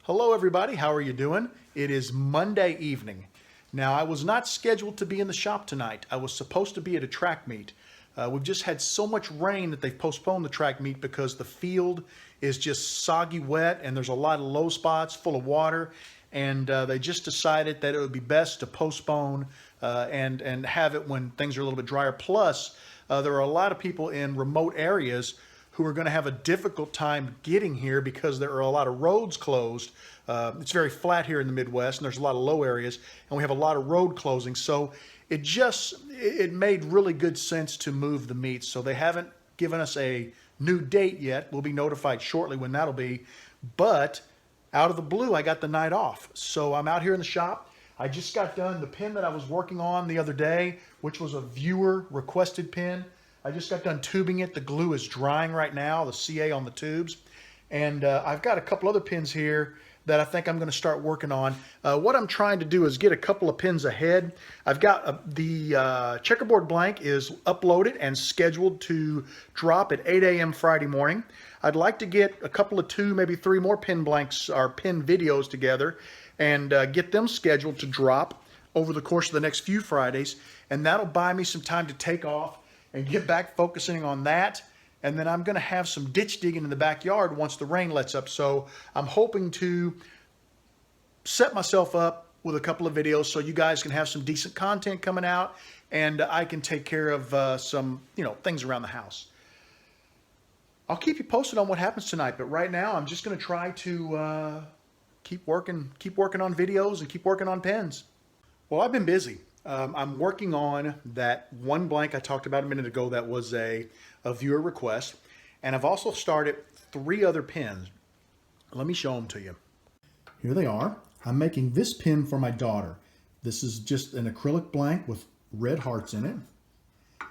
Hello everybody, how are you doing? It is Monday evening. Now I was not scheduled to be in the shop tonight. I was supposed to be at a track meet. We've just had so much rain that they've postponed the track meet because the field is just soggy wet and there's a lot of low spots full of water, and they just decided that it would be best to postpone and have it when things are a little bit drier. Plus, there are a lot of people in remote areas who are going to have a difficult time getting here because there are a lot of roads closed. It's very flat here in the Midwest, and there's a lot of low areas, and we have a lot of road closings. So it made really good sense to move the meet. So they haven't given us a new date yet. We'll be notified shortly when that'll be. But out of the blue, I got the night off. So I'm out here in the shop. I just got done the pin that I was working on the other day, which was a viewer requested pin. I just got done tubing it. The glue is drying right now, the CA on the tubes. And I've got a couple other pins here that I think I'm going to start working on. What I'm trying to do is get a couple of pins ahead. I've got the checkerboard blank is uploaded and scheduled to drop at 8 a.m. Friday morning. I'd like to get a couple of 2, maybe 3 more pin blanks or pin videos together and get them scheduled to drop over the course of the next few Fridays. And that'll buy me some time to take off and get back focusing on that. And then I'm going to have some ditch digging in the backyard once the rain lets up. So I'm hoping to set myself up with a couple of videos so you guys can have some decent content coming out, and I can take care of some things around the house. I'll keep you posted on what happens tonight, but right now I'm just going to try to keep working on videos and keep working on pins. Well, I've been busy. I'm working on that one blank I talked about a minute ago that was a viewer request. And I've also started 3 other pins. Let me show them to you. Here they are. I'm making this pin for my daughter. This is just an acrylic blank with red hearts in it.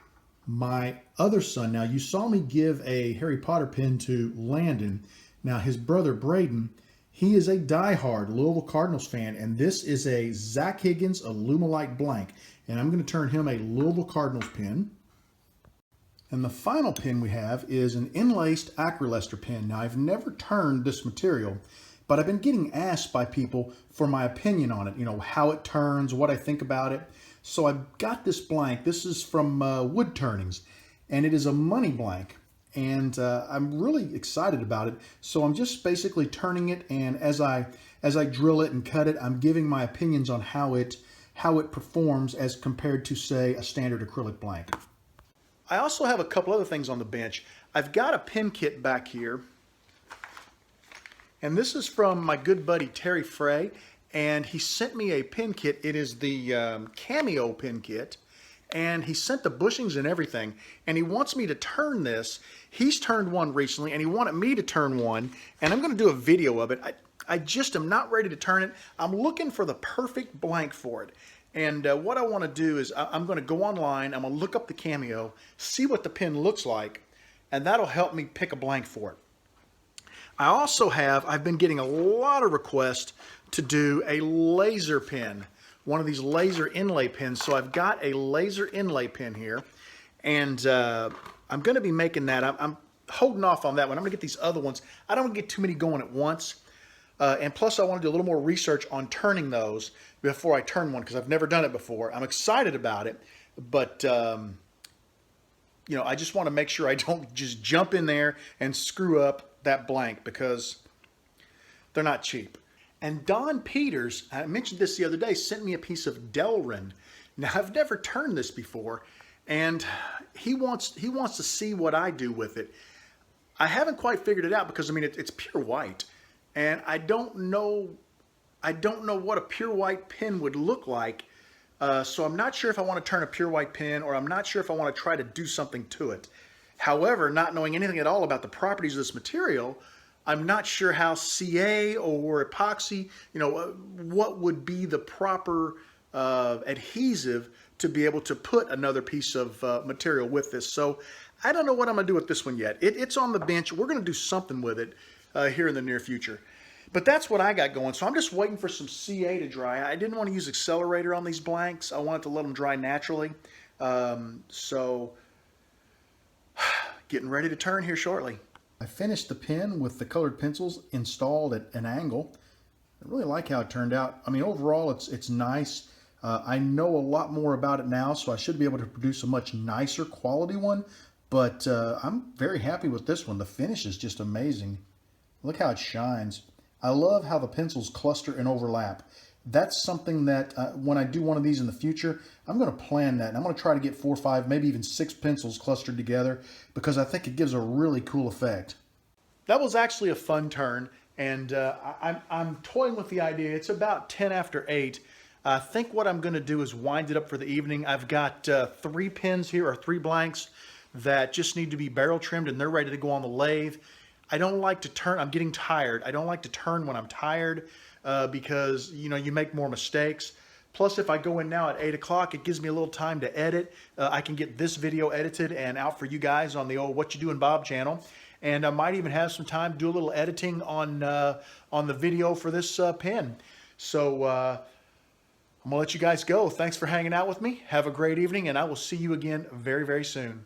My other son, now you saw me give a Harry Potter pin to Landon. Now his brother Braden, he is a diehard Louisville Cardinals fan, and this is a Zach Higgins Alumilite blank, and I'm going to turn him a Louisville Cardinals pin. And the final pin we have is an inlaced acrylester pin. Now, I've never turned this material, but I've been getting asked by people for my opinion on it, how it turns, what I think about it. So I've got this blank. This is from Wood Turnings, and it is a money blank. And I'm really excited about it. So I'm just basically turning it, and as I drill it and cut it, I'm giving my opinions on how it performs as compared to, say, a standard acrylic blank. I also have a couple other things on the bench. I've got a pin kit back here, and this is from my good buddy Terry Frey, and he sent me a pin kit. It is the Cameo pin kit. And he sent the bushings and everything, and he wants me to turn this. He's turned one recently, and he wanted me to turn one, and I'm going to do a video of it. I just am not ready to turn it. I'm looking for the perfect blank for it. And what I want to do is I'm going to go online, I'm going to look up the Cameo, see what the pin looks like, and that'll help me pick a blank for it. I've been getting a lot of requests to do a laser pin. One of these laser inlay pins. So I've got a laser inlay pin here, and I'm going to be making that. I'm holding off on that one. I'm going to get these other ones. I don't want to get too many going at once. And plus I want to do a little more research on turning those before I turn one, because I've never done it before. I'm excited about it, but I just want to make sure I don't just jump in there and screw up that blank, because they're not cheap. And Don Peters, I mentioned this the other day, sent me a piece of Delrin. Now, I've never turned this before, and he wants to see what I do with it. I haven't quite figured it out because, it's pure white, and I don't know what a pure white pin would look like. So I'm not sure if I want to turn a pure white pin, or I'm not sure if I want to try to do something to it. However, not knowing anything at all about the properties of this material, I'm not sure how CA or epoxy, what would be the proper adhesive to be able to put another piece of material with this. So I don't know what I'm going to do with this one yet. It's on the bench. We're going to do something with it here in the near future. But that's what I got going. So I'm just waiting for some CA to dry. I didn't want to use accelerator on these blanks. I wanted to let them dry naturally. So getting ready to turn here shortly. I finished the pin with the colored pencils installed at an angle. I really like how it turned out. I mean, overall, it's nice. I know a lot more about it now, so I should be able to produce a much nicer quality one. But I'm very happy with this one. The finish is just amazing. Look how it shines. I love how the pencils cluster and overlap. That's something that when I do one of these in the future, I'm going to plan that. And I'm going to try to get 4, 5, maybe even 6 pencils clustered together because I think it gives a really cool effect. That was actually a fun turn, and I'm toying with the idea. It's about 10 after 8. I think what I'm going to do is wind it up for the evening. I've got 3 pins here, or 3 blanks, that just need to be barrel trimmed, and they're ready to go on the lathe. I don't like to turn. I'm getting tired. I don't like to turn when I'm tired because, you know, you make more mistakes. Plus, if I go in now at 8 o'clock, it gives me a little time to edit. I can get this video edited and out for you guys on the old What You Doing Bob channel. And I might even have some time to do a little editing on the video for this pin. So I'm going to let you guys go. Thanks for hanging out with me. Have a great evening, and I will see you again very, very soon.